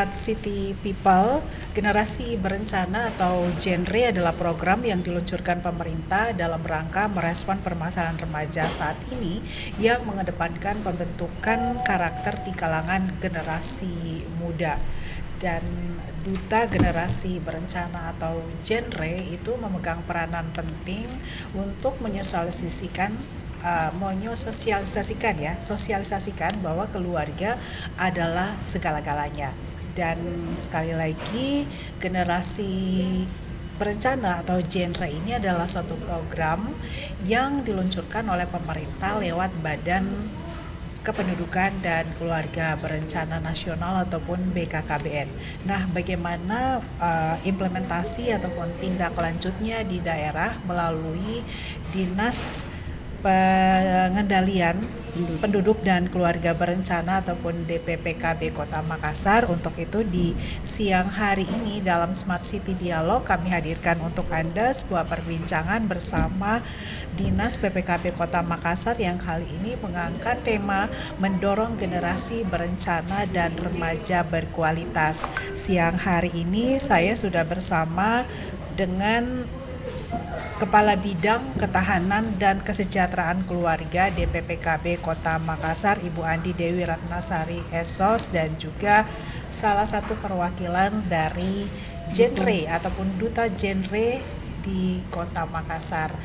Smart City People, generasi berencana atau genre adalah program yang diluncurkan pemerintah dalam rangka merespon permasalahan remaja saat ini yang mengedepankan pembentukan karakter di kalangan generasi muda. Dan duta generasi berencana atau genre itu memegang peranan penting untuk sosialisasikan bahwa keluarga adalah segala-galanya. Dan sekali lagi, generasi berencana atau genre ini adalah suatu program yang diluncurkan oleh pemerintah lewat Badan Kependudukan dan Keluarga Berencana Nasional ataupun BKKBN. Nah, bagaimana implementasi ataupun tindak lanjutnya di daerah melalui Dinas Pengendalian Penduduk dan Keluarga Berencana ataupun DPPKB Kota Makassar. Untuk itu di siang hari ini dalam Smart City Dialog kami hadirkan untuk Anda sebuah perbincangan bersama Dinas PPKB Kota Makassar yang kali ini mengangkat tema mendorong generasi berencana dan remaja berkualitas. Siang hari ini saya sudah bersama dengan Kepala Bidang Ketahanan dan Kesejahteraan Keluarga DPPKB Kota Makassar, Ibu Andi Dewi Ratnasari SOS, dan juga salah satu perwakilan dari genre ataupun duta genre di Kota Makassar.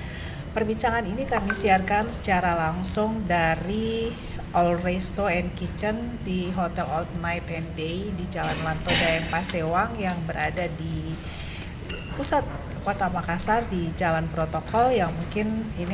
Perbincangan ini kami siarkan secara langsung dari All Resto and Kitchen di Hotel Old Night and Day di Jalan Lanto Dayang Pasewang yang berada di pusat Kota Makassar di Jalan Protokol, yang mungkin ini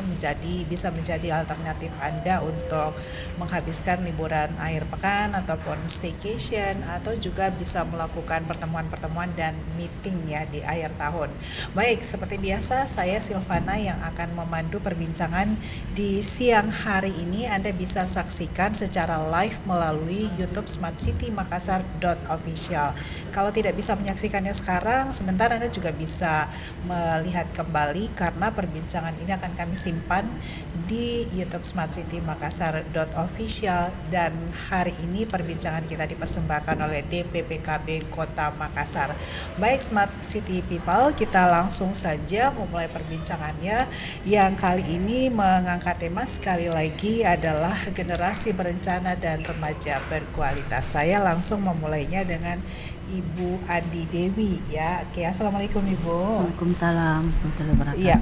bisa menjadi alternatif Anda untuk menghabiskan liburan akhir pekan ataupun staycation, atau juga bisa melakukan pertemuan-pertemuan dan meeting ya di akhir tahun. Baik, seperti biasa saya Silvana yang akan memandu perbincangan di siang hari ini. Anda bisa saksikan secara live melalui YouTube Smart City Makassar.official. Kalau tidak bisa menyaksikannya sekarang, sebentar Anda juga bisa melihat kembali karena perbincangan ini akan kami simpan di YouTube Smart City Makassar.official. Dan hari ini perbincangan kita dipersembahkan oleh DPPKB Kota Makassar. Baik Smart City People, kita langsung saja memulai perbincangannya yang kali ini mengangkat tema sekali lagi adalah generasi berencana dan remaja berkualitas. Saya langsung memulainya dengan Ibu Andi Dewi ya. Oke, Assalamualaikum Ibu. Waalaikumsalam warahmatullahi wabarakatuh. Iya,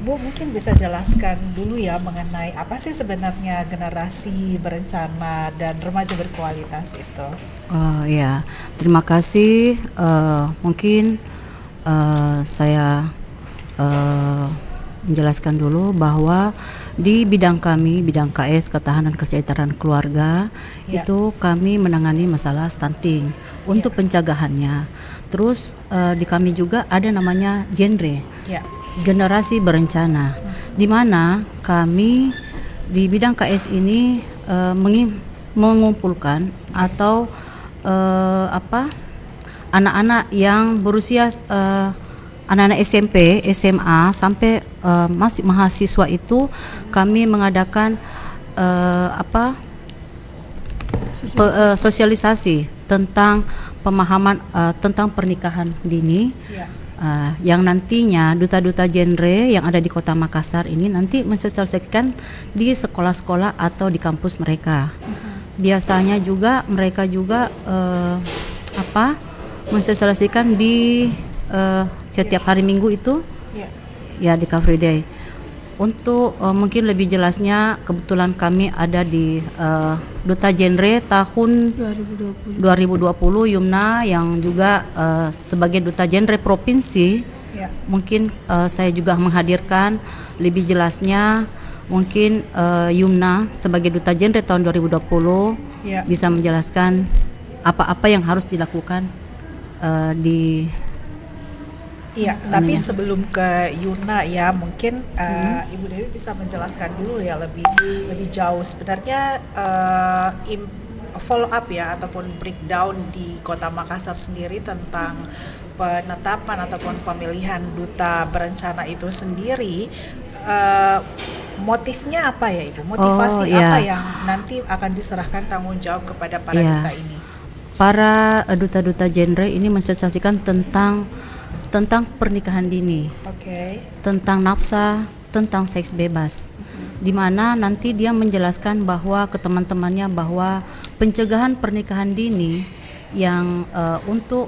Bu mungkin bisa jelaskan dulu ya mengenai apa sih sebenarnya generasi berencana dan remaja berkualitas itu. Ya, terima kasih. Mungkin saya menjelaskan dulu bahwa di bidang kami, bidang KS Ketahanan Kesejahteraan Keluarga, itu kami menangani masalah stunting untuk pencegahannya. Terus di kami juga ada namanya genre, generasi berencana, di mana kami di bidang KS ini mengumpulkan atau anak-anak yang berusia anak-anak SMP, SMA sampai masih mahasiswa itu kami mengadakan sosialisasi tentang pemahaman tentang pernikahan dini, yang nantinya duta-duta genre yang ada di Kota Makassar ini nanti mensosialisasikan di sekolah-sekolah atau di kampus mereka. Biasanya juga mereka juga mensosialisasikan di setiap hari Minggu itu ya di Car Free Day. Untuk mungkin lebih jelasnya, kebetulan kami ada di Duta Genre tahun 2020 Yumna yang juga sebagai Duta Genre Provinsi. Mungkin saya juga menghadirkan lebih jelasnya, mungkin Yumna sebagai Duta Genre tahun 2020 bisa menjelaskan apa-apa yang harus dilakukan di tapi sebelum ke Yuna ya, mungkin Ibu Dewi bisa menjelaskan dulu ya lebih jauh sebenarnya follow up ya ataupun breakdown di Kota Makassar sendiri tentang penetapan ataupun pemilihan duta berencana itu sendiri. Motifnya apa ya Ibu? Motivasi apa yang nanti akan diserahkan tanggung jawab kepada para duta ini? para duta-duta genre ini mensosialisasikan tentang pernikahan dini, tentang nafsa, tentang seks bebas, di mana nanti dia menjelaskan bahwa ke teman-temannya bahwa pencegahan pernikahan dini yang untuk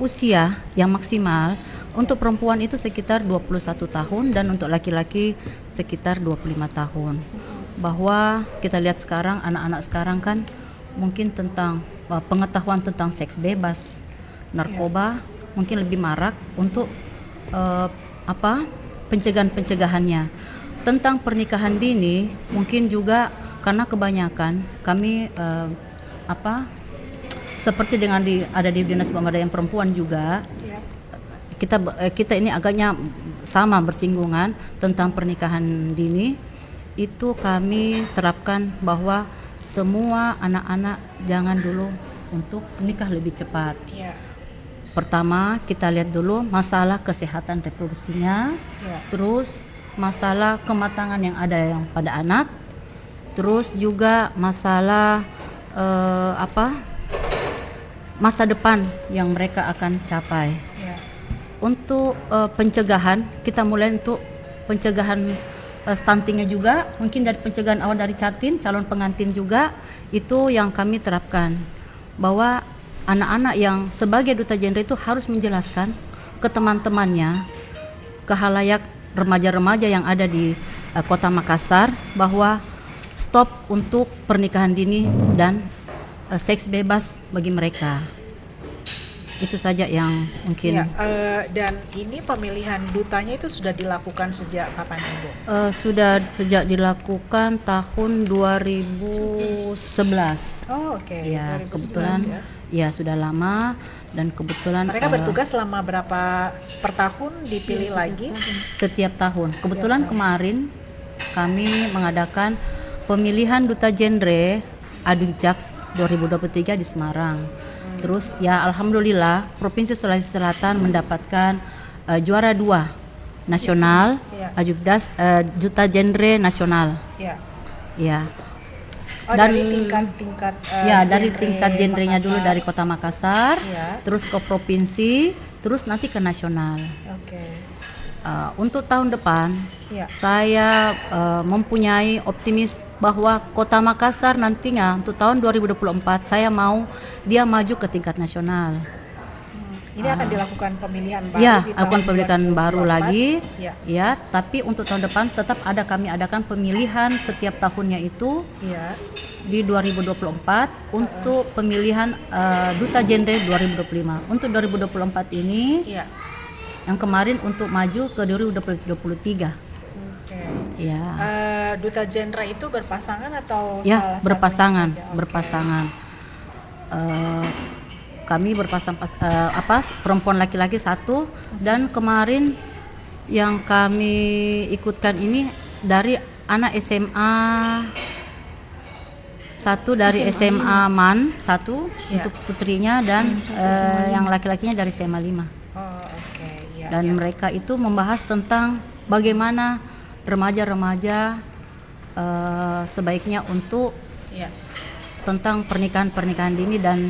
usia yang maksimal untuk perempuan itu sekitar 21 tahun dan untuk laki-laki sekitar 25 tahun. Bahwa kita lihat sekarang anak-anak sekarang kan mungkin tentang pengetahuan tentang seks bebas, narkoba mungkin lebih marak untuk pencegahannya. Tentang pernikahan dini mungkin juga karena kebanyakan kami seperti dengan ada di Dinas Pemberdayaan Perempuan juga kita ini agaknya sama bersinggungan tentang pernikahan dini. Itu kami terapkan bahwa semua anak-anak jangan dulu untuk menikah lebih cepat. Pertama kita lihat dulu masalah kesehatan reproduksinya, terus masalah kematangan yang ada yang pada anak, terus juga masalah masa depan yang mereka akan capai. Untuk pencegahan kita mulai untuk pencegahan stuntingnya juga, mungkin dari pencegahan awal dari catin, calon pengantin juga itu yang kami terapkan, bahwa anak-anak yang sebagai duta genre itu harus menjelaskan ke teman-temannya, ke khalayak remaja-remaja yang ada di Kota Makassar bahwa stop untuk pernikahan dini dan seks bebas bagi mereka. Itu saja yang mungkin. Dan ini pemilihan dutanya itu sudah dilakukan sejak kapan, Ibu? Sudah sejak dilakukan tahun 2011. Oh, oke. Ya, 2011, kebetulan ya sudah lama dan kebetulan mereka bertugas selama berapa per tahun dipilih lagi? Setiap tahun. Kebetulan kemarin kami mengadakan pemilihan duta genre Adujaks 2023 di Semarang. Terus ya alhamdulillah Provinsi Sulawesi Selatan mendapatkan juara 2 nasional, Adujaks duta genre nasional. Ya. Dan dari tingkat dari tingkat genrenya dulu dari Kota Makassar, terus ke provinsi, terus nanti ke nasional. Untuk tahun depan saya mempunyai optimis bahwa Kota Makassar nantinya untuk tahun 2024 saya mau dia maju ke tingkat nasional. Ini akan dilakukan pemilihan baru. Ya, akan pemilihan baru lagi. Ya, tapi untuk tahun depan tetap kami adakan pemilihan setiap tahunnya itu. Di 2024 untuk pemilihan duta genre 2025. Untuk 2024 ini yang kemarin untuk maju ke 2023. Ya. Duta genre itu berpasangan atau ya salah berpasangan. Kami berpasang perempuan laki-laki satu, dan kemarin yang kami ikutkan ini dari anak SMA satu, dari SMA MAN satu untuk putrinya, dan yang laki-lakinya dari SMA 5. Dan mereka itu membahas tentang bagaimana remaja-remaja sebaiknya untuk tentang pernikahan dini dan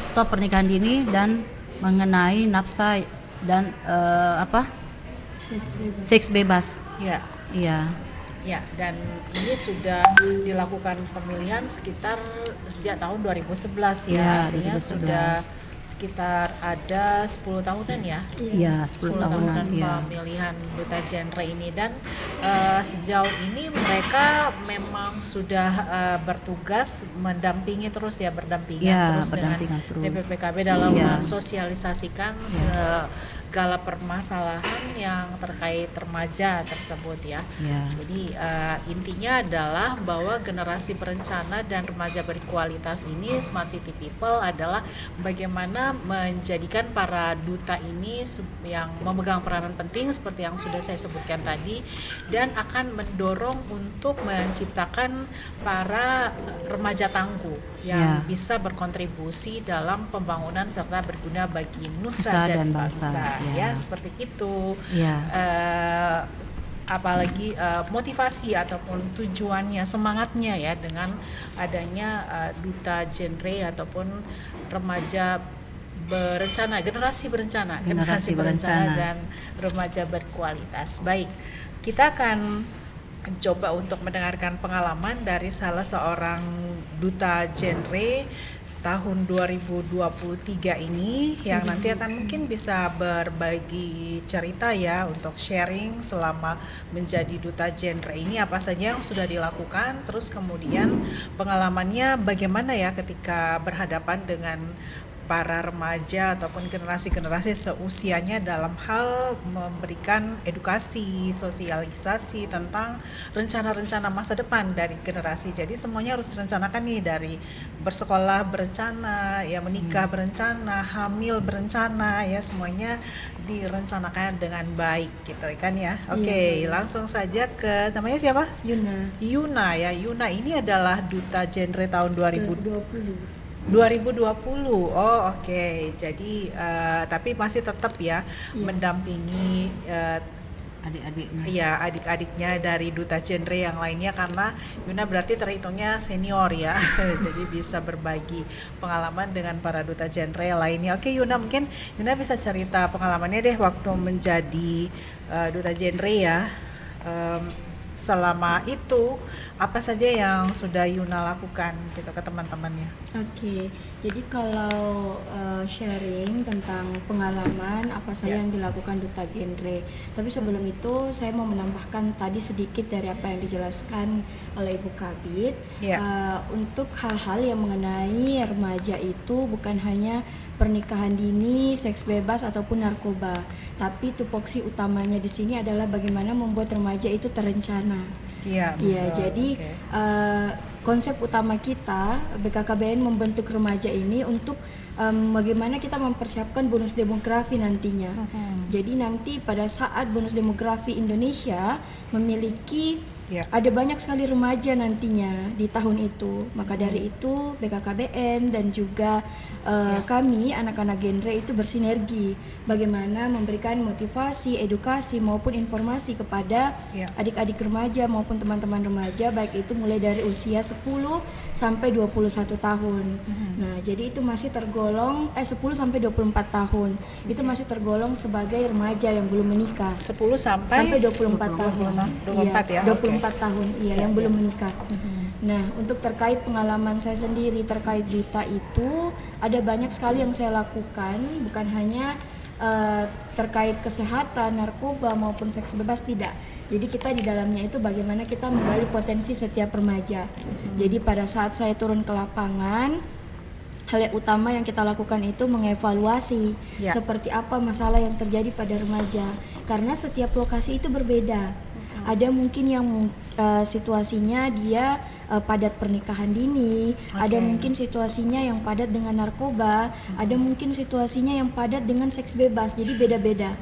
stop pernikahan dini, dan mengenai nafsa dan seks bebas. Ya, dan ini sudah dilakukan pemilihan sejak tahun 2011 ya. Artinya 2011. Sudah sekitar ada 10 tahunan ya. Iya, 10 tahunan pemilihan duta genre ini, dan sejauh ini mereka memang sudah bertugas mendampingi terus berdampingan dengan DPPKB dalam mensosialisasikan segala permasalahan yang terkait remaja tersebut ya. Jadi intinya adalah bahwa generasi berencana dan remaja berkualitas ini, Smart City People, adalah bagaimana menjadikan para duta ini yang memegang peranan penting seperti yang sudah saya sebutkan tadi, dan akan mendorong untuk menciptakan para remaja tangguh yang bisa berkontribusi dalam pembangunan serta berguna bagi nusa dan bangsa. Ya, seperti itu. apalagi motivasi ataupun tujuannya, semangatnya ya dengan adanya duta genre ataupun remaja berencana, generasi berencana, dan remaja berkualitas. Baik, kita akan coba untuk mendengarkan pengalaman dari salah seorang duta genre tahun 2023 ini yang nanti akan mungkin bisa berbagi cerita ya untuk sharing selama menjadi duta genre ini apa saja yang sudah dilakukan, terus kemudian pengalamannya bagaimana ya ketika berhadapan dengan para remaja ataupun generasi-generasi seusianya dalam hal memberikan edukasi, sosialisasi tentang rencana-rencana masa depan dari generasi. Jadi semuanya harus direncanakan nih, dari bersekolah berencana, ya menikah berencana, hamil berencana, ya semuanya direncanakan dengan baik gitu kan ya. Oke, langsung saja ke namanya siapa? Yuna ya. Yuna ini adalah duta genre tahun 2020. Oh oke. Jadi tapi masih tetap ya mendampingi Adik-adiknya. ya adik-adiknya dari duta genre yang lainnya, karena Yuna berarti terhitungnya senior ya. Jadi bisa berbagi pengalaman dengan para duta genre lainnya. Oke Yuna, mungkin Yuna bisa cerita pengalamannya deh waktu menjadi duta genre ya. Selama itu apa saja yang sudah Yuna lakukan gitu ke teman-temannya? Oke, jadi kalau sharing tentang pengalaman apa saja yang dilakukan duta genre. Tapi sebelum itu saya mau menambahkan tadi sedikit dari apa yang dijelaskan oleh Ibu Kabit. Untuk hal-hal yang mengenai remaja itu bukan hanya pernikahan dini, seks bebas ataupun narkoba, tapi tupoksi utamanya di sini adalah bagaimana membuat remaja itu terencana. Iya, jadi konsep utama kita BKKBN membentuk remaja ini untuk bagaimana kita mempersiapkan bonus demografi nantinya. Jadi nanti pada saat bonus demografi Indonesia memiliki ada banyak sekali remaja nantinya di tahun itu. Maka dari itu BKKBN dan juga kami anak-anak genre itu bersinergi bagaimana memberikan motivasi, edukasi maupun informasi kepada adik-adik remaja maupun teman-teman remaja, baik itu mulai dari usia 10 sampai 21 tahun. Nah, jadi itu masih tergolong 10 sampai 24 tahun. Itu masih tergolong sebagai remaja yang belum menikah. 10 sampai 24 tahun. 24 ya. 24 tahun yang belum menikah. Nah, untuk terkait pengalaman saya sendiri terkait duta itu ada banyak sekali yang saya lakukan, bukan hanya terkait kesehatan, narkoba maupun seks bebas, tidak. Jadi kita di dalamnya itu bagaimana kita menggali potensi setiap remaja. Jadi pada saat saya turun ke lapangan, hal yang utama yang kita lakukan itu mengevaluasi seperti apa masalah yang terjadi pada remaja. Karena setiap lokasi itu berbeda. Ada mungkin yang situasinya dia padat pernikahan dini, ada mungkin situasinya yang padat dengan narkoba, ada mungkin situasinya yang padat dengan seks bebas. Jadi beda-beda.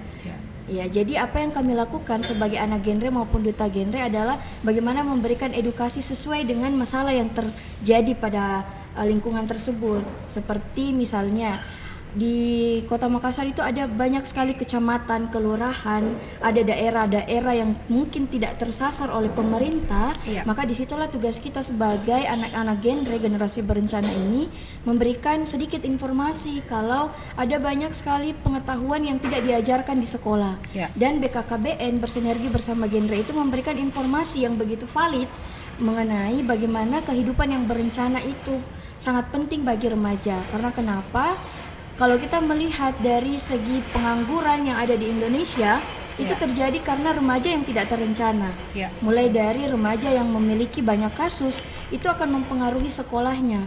Ya, jadi apa yang kami lakukan sebagai anak genre maupun duta genre adalah bagaimana memberikan edukasi sesuai dengan masalah yang terjadi pada lingkungan tersebut. Seperti misalnya di Kota Makassar itu ada banyak sekali kecamatan, kelurahan, ada daerah-daerah yang mungkin tidak tersasar oleh pemerintah. Maka disitulah tugas kita sebagai anak-anak genre generasi berencana ini memberikan sedikit informasi kalau ada banyak sekali pengetahuan yang tidak diajarkan di sekolah. Dan BKKBN bersinergi bersama genre itu memberikan informasi yang begitu valid mengenai bagaimana kehidupan yang berencana itu sangat penting bagi remaja. Karena kenapa? Kalau kita melihat dari segi pengangguran yang ada di Indonesia, itu terjadi karena remaja yang tidak terencana. Mulai dari remaja yang memiliki banyak kasus, itu akan mempengaruhi sekolahnya.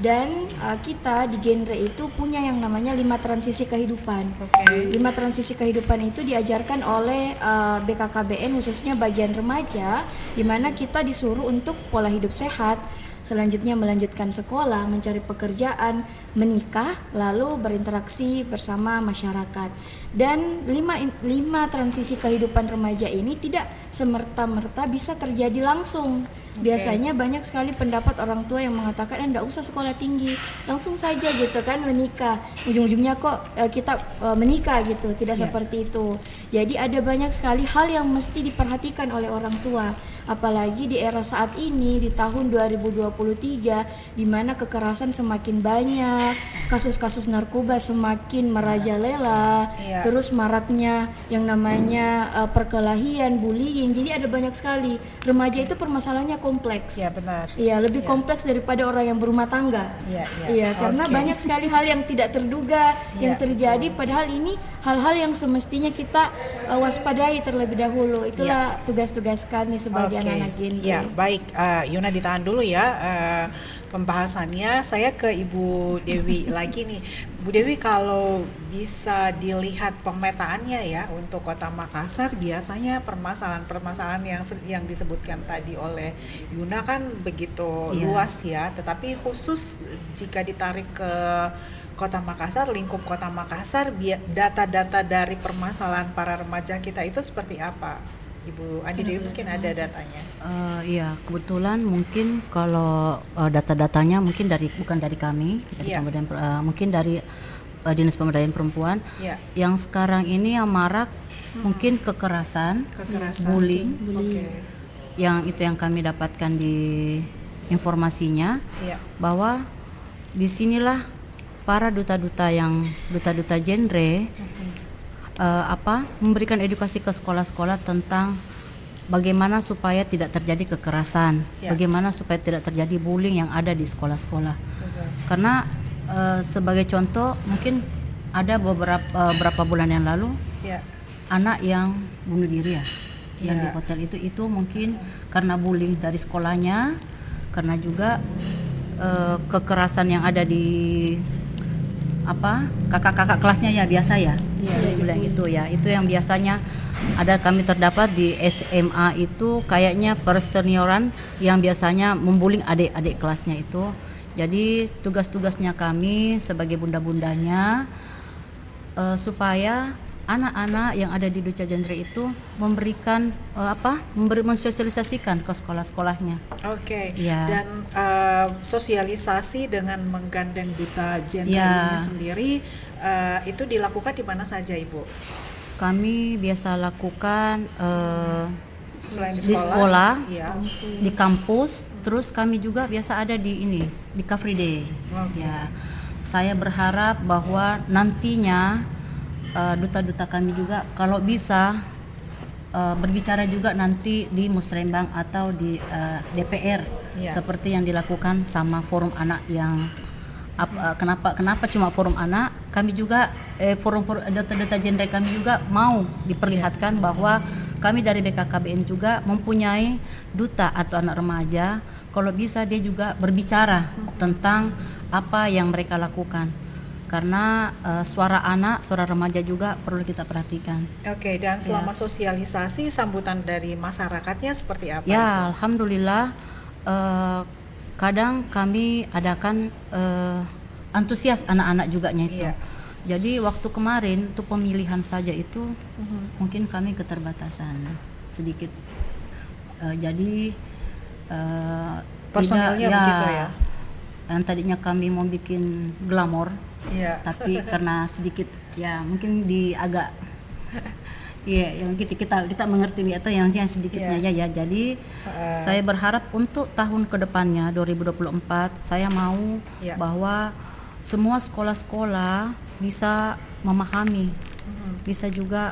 Dan kita di genre itu punya yang namanya 5 transisi kehidupan. 5 transisi kehidupan itu diajarkan oleh BKKBN khususnya bagian remaja, di mana kita disuruh untuk pola hidup sehat, selanjutnya melanjutkan sekolah, mencari pekerjaan, menikah, lalu berinteraksi bersama masyarakat. Dan 5 transisi kehidupan remaja ini tidak semerta-merta bisa terjadi langsung. Biasanya banyak sekali pendapat orang tua yang mengatakan enggak usah sekolah tinggi, langsung saja gitu kan menikah. Ujung-ujungnya kok kita menikah gitu, tidak seperti itu. Jadi ada banyak sekali hal yang mesti diperhatikan oleh orang tua. Apalagi di era saat ini di tahun 2023 di mana kekerasan semakin banyak, kasus-kasus narkoba semakin merajalela, terus maraknya yang namanya perkelahian, bullying. Jadi ada banyak sekali. Remaja itu permasalahannya kompleks. Iya, benar. Iya, lebih kompleks daripada orang yang berumah tangga. Iya, karena banyak sekali hal yang tidak terduga yang terjadi, padahal ini hal-hal yang semestinya kita waspadai terlebih dahulu. Itulah tugas-tugas kami sebagai anak-anak genre. Ya, baik. Yuna ditahan dulu ya pembahasannya. Saya ke Ibu Dewi lagi nih. Bu Dewi, kalau bisa dilihat pemetaannya ya untuk Kota Makassar, biasanya permasalahan-permasalahan yang disebutkan tadi oleh Yuna kan begitu luas ya. Tetapi khusus jika ditarik ke Kota Makassar, lingkup Kota Makassar, data-data dari permasalahan para remaja kita itu seperti apa? Ibu Andi Dewi mungkin ada datanya. Iya, kebetulan mungkin kalau data-datanya mungkin bukan dari kami, dari mungkin dari Dinas Pemberdayaan Perempuan. Yang sekarang ini yang marak mungkin kekerasan, bullying. Yang itu yang kami dapatkan di informasinya bahwa disinilah para duta-duta genre memberikan edukasi ke sekolah-sekolah tentang bagaimana supaya tidak terjadi kekerasan, bagaimana supaya tidak terjadi bullying yang ada di sekolah-sekolah. Karena sebagai contoh mungkin ada beberapa bulan yang lalu anak yang bunuh diri yang di hotel itu mungkin karena bullying dari sekolahnya, karena juga kekerasan yang ada di kakak-kakak kelasnya biasa bilang itu yang biasanya ada kami terdapat di SMA itu kayaknya persenioran yang biasanya membuling adik-adik kelasnya itu. Jadi tugas-tugasnya kami sebagai bunda-bundanya supaya anak-anak yang ada di Duca Genre itu memberikan mensosialisasikan ke sekolah-sekolahnya. Dan sosialisasi dengan menggandeng Duta Genre ini sendiri itu dilakukan di mana saja, Ibu? Kami biasa lakukan di sekolah, di kampus, terus kami juga biasa ada di Car Free Day. Saya berharap bahwa nantinya duta-duta kami juga kalau bisa berbicara juga nanti di Musrembang atau di DPR seperti yang dilakukan sama forum anak yang kenapa cuma forum anak, kami juga forum duta-duta genre kami juga mau diperlihatkan bahwa kami dari BKKBN juga mempunyai duta atau anak remaja, kalau bisa dia juga berbicara tentang apa yang mereka lakukan. Karena suara anak, suara remaja juga perlu kita perhatikan. Dan selama sosialisasi sambutan dari masyarakatnya seperti apa? Alhamdulillah kadang kami adakan antusias anak-anak juga itu. Jadi waktu kemarin untuk pemilihan saja itu mungkin kami keterbatasan sedikit. Jadi personelnya begitu ya. Yang tadinya kami mau bikin glamor, tapi karena sedikit mungkin agak yang kita mengerti atau yang sedikitnya jadi saya berharap untuk tahun kedepannya 2024 saya mau bahwa semua sekolah-sekolah bisa memahami, bisa juga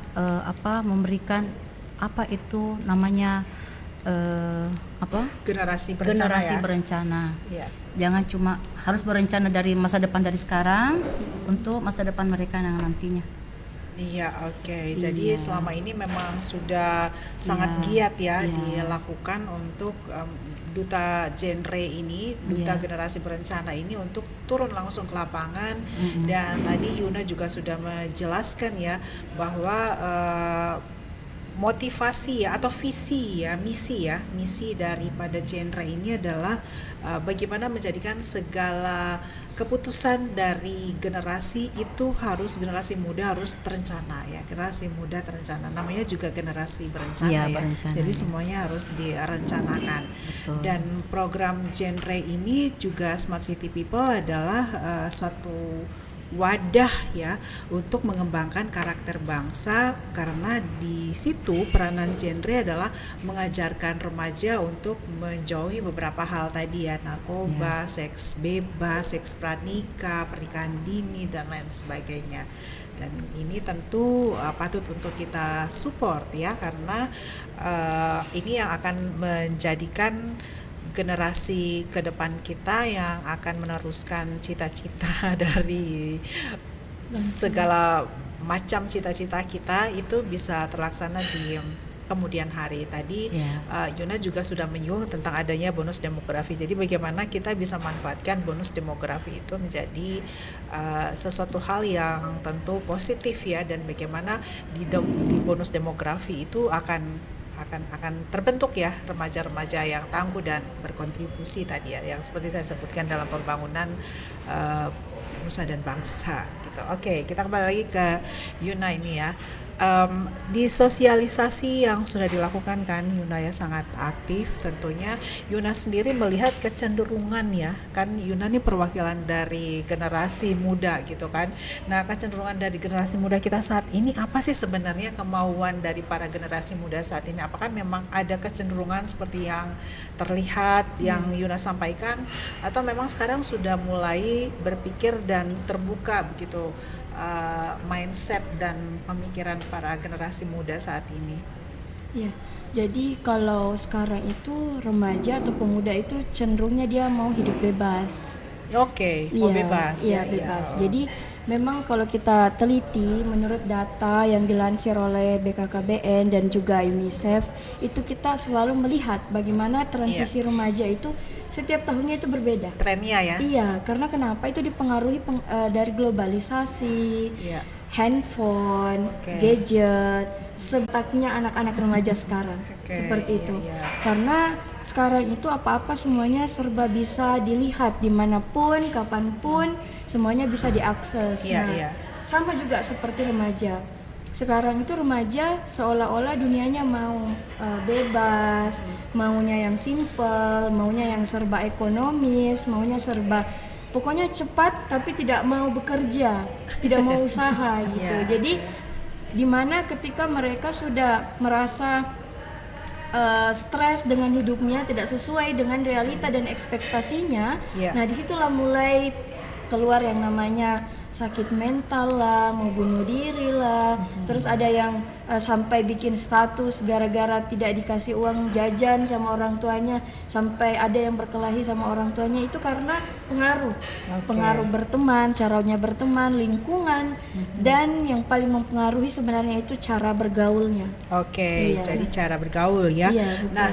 memberikan apa itu namanya generasi berencana. Jangan cuma harus berencana dari masa depan dari sekarang untuk masa depan mereka yang nantinya. Jadi selama ini memang sudah sangat giat dilakukan untuk duta genre ini, duta generasi berencana ini untuk turun langsung ke lapangan. Dan tadi Yuna juga sudah menjelaskan bahwa motivasi ya, atau visi ya, misi daripada genre ini adalah bagaimana menjadikan segala keputusan dari generasi itu generasi muda harus terencana ya, generasi muda terencana, namanya juga generasi berencana Iya, ya, berencana, jadi ya. semuanya harus direncanakan. Betul. Dan program genre ini juga Smart City People adalah suatu wadah ya untuk mengembangkan karakter bangsa, karena di situ peranan genre adalah mengajarkan remaja untuk menjauhi beberapa hal tadi ya, narkoba, seks bebas, seks pranikah, pernikahan dini dan lain sebagainya. Dan ini tentu patut untuk kita support ya, karena ini yang akan menjadikan generasi ke depan kita yang akan meneruskan cita-cita dari segala macam cita-cita kita itu bisa terlaksana di kemudian hari. Tadi Yuna juga sudah menyinggung tentang adanya bonus demografi. Jadi bagaimana kita bisa manfaatkan bonus demografi itu menjadi sesuatu hal yang tentu positif ya, dan bagaimana di bonus demografi itu akan terbentuk ya remaja-remaja yang tangguh dan berkontribusi tadi ya, yang seperti saya sebutkan dalam pembangunan nusa dan bangsa gitu. Oke, kita kembali lagi ke Yuna ini ya. Di sosialisasi yang sudah dilakukan kan Yuna ya, sangat aktif tentunya. Yuna sendiri melihat kecenderungan ya, kan Yuna ini perwakilan dari generasi muda gitu kan. Nah, kecenderungan dari generasi muda kita saat ini apa sih sebenarnya kemauan dari para generasi muda saat ini? Apakah memang ada kecenderungan seperti yang terlihat yang Yuna sampaikan, atau memang sekarang sudah mulai berpikir dan terbuka begitu mindset dan pemikiran para generasi muda saat ini? Ya, jadi kalau sekarang itu remaja atau pemuda itu cenderungnya dia mau hidup bebas. Oke, mau bebas. Iya, bebas. Jadi memang kalau kita teliti menurut data yang dilansir oleh BKKBN dan juga UNICEF, itu kita selalu melihat bagaimana transisi remaja itu setiap tahunnya itu berbeda. Trennya ya? Iya, karena kenapa? Itu dipengaruhi dari globalisasi, handphone, gadget, sebataknya anak-anak remaja sekarang. Seperti itu. Karena sekarang itu apa-apa semuanya serba bisa dilihat dimanapun, kapanpun, semuanya bisa diakses. Sama juga seperti remaja. Sekarang itu remaja seolah-olah dunianya mau bebas, maunya yang simple, maunya yang serba ekonomis, maunya serba pokoknya cepat, tapi tidak mau bekerja, tidak mau usaha gitu. Jadi dimana ketika mereka sudah merasa stres dengan hidupnya, tidak sesuai dengan realita dan ekspektasinya, nah disitulah mulai keluar yang namanya sakit mental lah, mau bunuh diri lah, terus ada yang sampai bikin status gara-gara tidak dikasih uang jajan sama orang tuanya, sampai ada yang berkelahi sama orang tuanya, itu karena pengaruh berteman, caranya berteman, lingkungan, dan yang paling mempengaruhi sebenarnya itu cara bergaulnya. Jadi cara bergaul ya. Nah,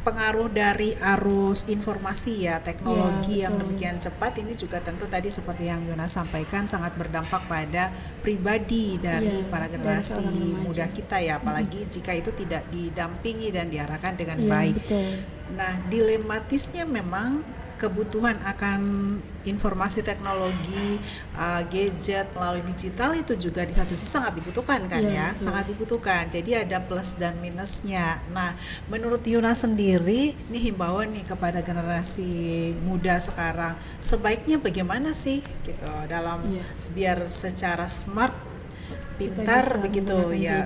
pengaruh dari arus informasi ya, teknologi yang demikian cepat ini juga tentu tadi seperti yang Yuna sampaikan sangat berdampak pada pribadi dari para generasi muda kita ya, apalagi jika itu tidak didampingi dan diarahkan dengan baik. Nah, dilematisnya memang kebutuhan akan informasi teknologi, gadget melalui digital itu juga di satu sisi sangat dibutuhkan kan sangat dibutuhkan. Jadi ada plus dan minusnya. Nah, menurut Yuna sendiri, ini himbauan nih kepada generasi muda sekarang, sebaiknya bagaimana sih gitu dalam biar secara smart, pintar begitu ya,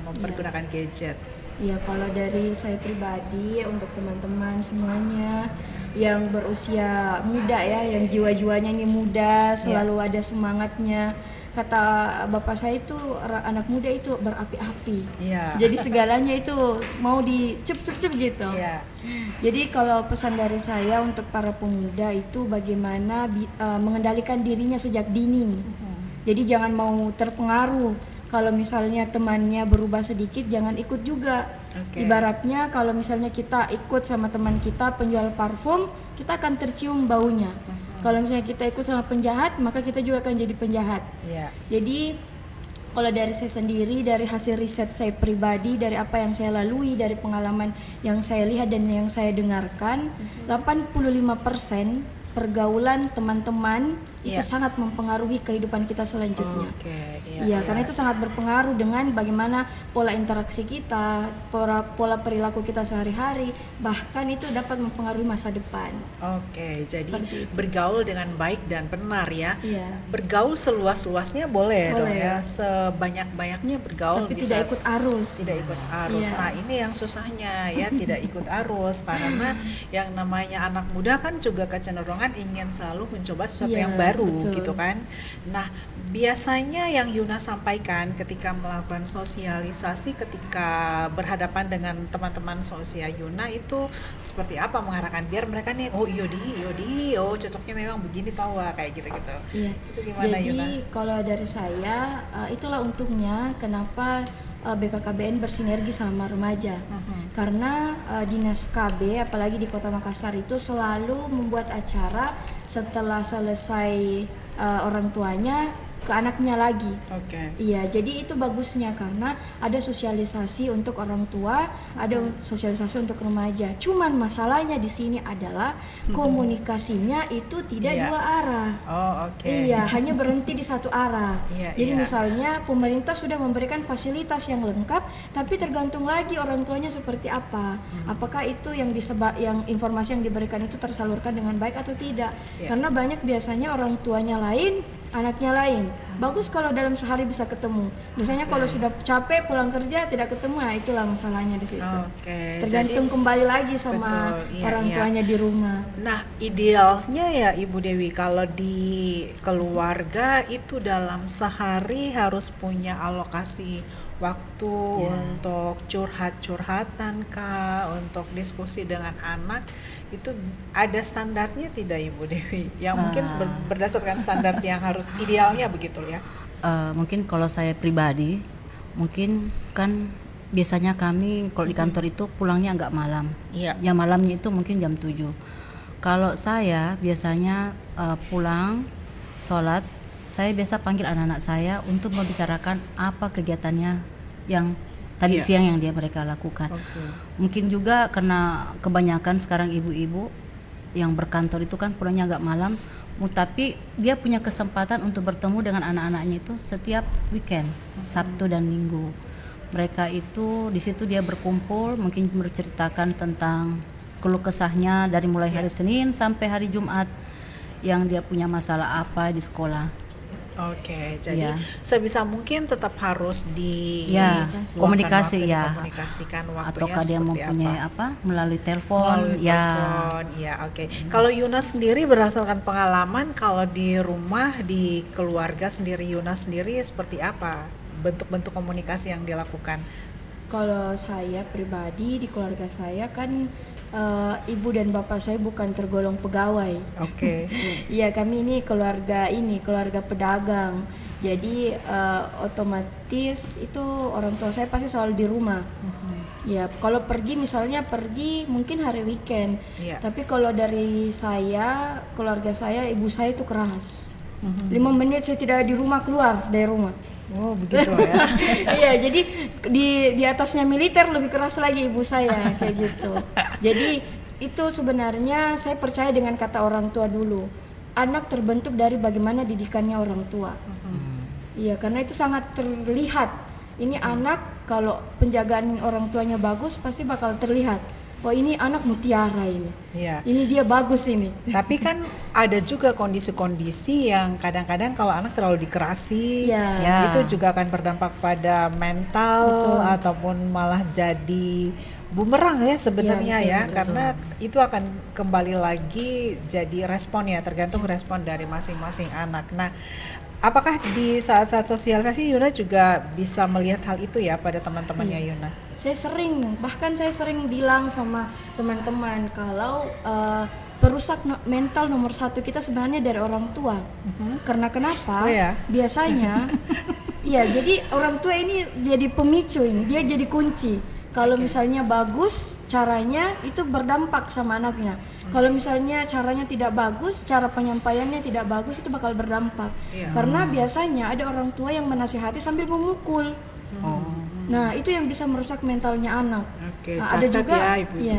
mempergunakan gadget. Ya, kalau dari saya pribadi untuk teman-teman semuanya yang berusia muda ya, yang jiwa-jiwanya ini muda, selalu ada semangatnya. Kata bapak saya itu anak muda itu berapi-api. Jadi segalanya itu mau dicup-cup gitu. Jadi kalau pesan dari saya untuk para pemuda itu bagaimana mengendalikan dirinya sejak dini. Jadi jangan mau terpengaruh. Kalau misalnya temannya berubah sedikit, jangan ikut juga. Ibaratnya kalau misalnya kita ikut sama teman kita penjual parfum, kita akan tercium baunya. Kalau misalnya kita ikut sama penjahat, maka kita juga akan jadi penjahat. Jadi Kalau dari saya sendiri, dari hasil riset saya pribadi, dari apa yang saya lalui, dari pengalaman yang saya lihat dan yang saya dengarkan, 85% pergaulan teman-teman itu sangat mempengaruhi kehidupan kita selanjutnya. Iya, karena itu sangat berpengaruh dengan bagaimana pola interaksi kita, pola perilaku kita sehari-hari, bahkan itu dapat mempengaruhi masa depan. Jadi bergaul dengan baik dan benar ya. Iya. Bergaul seluas-luasnya boleh dong ya, sebanyak-banyaknya bergaul, tapi bisa tidak ikut arus. Tidak ikut arus. Iya. Nah, ini yang susahnya ya, tidak ikut arus, karena yang namanya anak muda kan juga kecenderungan ingin selalu mencoba sesuatu yang baru, betul. gitu kan. Nah, biasanya yang Yuna sampaikan ketika melakukan sosialisasi, ketika berhadapan dengan teman-teman seusia Yuna itu seperti apa, mengarahkan biar mereka nih, oh cocoknya memang begini tahu kayak gitu-gitu. Iya. Itu gimana, Jadi Yuna? kalau dari saya, itulah untungnya kenapa BKKBN bersinergi sama remaja. Karena dinas KB apalagi di Kota Makassar itu selalu membuat acara setelah selesai orang tuanya ke anaknya lagi. Iya, jadi itu bagusnya karena ada sosialisasi untuk orang tua, ada sosialisasi untuk remaja. Cuman masalahnya di sini adalah komunikasinya itu tidak dua arah. Iya, hanya berhenti di satu arah. Jadi misalnya pemerintah sudah memberikan fasilitas yang lengkap, tapi tergantung lagi orang tuanya seperti apa. Apakah itu yang informasi yang diberikan itu tersalurkan dengan baik atau tidak? Karena banyak biasanya orang tuanya lain, anaknya lain. Bagus kalau dalam sehari bisa ketemu. Misalnya kalau sudah capek pulang kerja tidak ketemu, nah itulah masalahnya di situ. Tergantung kembali lagi sama orang tuanya di rumah. Nah, idealnya ya Ibu Dewi, kalau di keluarga itu dalam sehari harus punya alokasi waktu untuk curhat-curhatan kah, untuk diskusi dengan anak, itu ada standarnya tidak Ibu Dewi? Yang mungkin berdasarkan standar yang harus idealnya begitu ya? Mungkin kalau saya pribadi, mungkin kan biasanya kami kalau di kantor itu pulangnya agak malam. Ya malamnya itu mungkin jam 7. Kalau saya biasanya pulang sholat, saya biasa panggil anak-anak saya untuk membicarakan apa kegiatannya yang tadi siang yang mereka lakukan. Mungkin juga karena kebanyakan sekarang ibu-ibu yang berkantor itu kan pulangnya agak malam, tapi dia punya kesempatan untuk bertemu dengan anak-anaknya itu setiap weekend, Sabtu dan Minggu. Mereka itu di situ dia berkumpul, mungkin menceritakan tentang keluh kesahnya dari mulai hari Senin sampai hari Jumat, yang dia punya masalah apa di sekolah. Jadi sebisa mungkin tetap harus komunikasi dikomunikasikan waktunya, ataukah dia mempunyai apa melalui telepon. Kalau Yuna sendiri berdasarkan pengalaman, kalau di rumah, di keluarga sendiri, Yuna sendiri seperti apa bentuk-bentuk komunikasi yang dilakukan? Kalau saya pribadi di keluarga saya kan ibu dan bapak saya bukan tergolong pegawai. Iya, kami ini keluarga pedagang. Jadi otomatis itu orang tua saya pasti selalu di rumah. Ya, kalau pergi mungkin hari weekend. Tapi kalau dari saya, keluarga saya, ibu saya itu keras. 5 menit saya tidak di rumah, keluar dari rumah. Begitu ya. Iya, jadi di atasnya militer lebih keras lagi ibu saya kayak gitu. Jadi itu sebenarnya saya percaya dengan kata orang tua dulu. Anak terbentuk dari bagaimana didikannya orang tua. Iya, karena itu sangat terlihat. Ini anak kalau penjagaan orang tuanya bagus pasti bakal terlihat. Oh, ini anak mutiara ini. Ini dia bagus ini. Tapi kan ada juga kondisi-kondisi yang kadang-kadang kalau anak terlalu dikerasi, itu juga akan berdampak pada mental. Ataupun malah jadi bumerang ya sebenarnya betul. Karena itu akan kembali lagi jadi respon tergantung respon dari masing-masing anak. Nah, apakah di saat-saat sosialisasi Yuna juga bisa melihat hal itu pada teman-temannya Yuna? Saya sering bilang sama teman-teman kalau perusak mental nomor 1 kita sebenarnya dari orang tua. Karena kenapa? Biasanya jadi orang tua ini jadi pemicu ini, dia jadi kunci. Kalau misalnya bagus caranya itu berdampak sama anaknya. Kalau misalnya caranya tidak bagus, cara penyampaiannya tidak bagus, itu bakal berdampak. Karena biasanya ada orang tua yang menasihati sambil memukul. Nah, itu yang bisa merusak mentalnya anak. Oke, Nah, catat ada juga ya ibu-ibu, ya,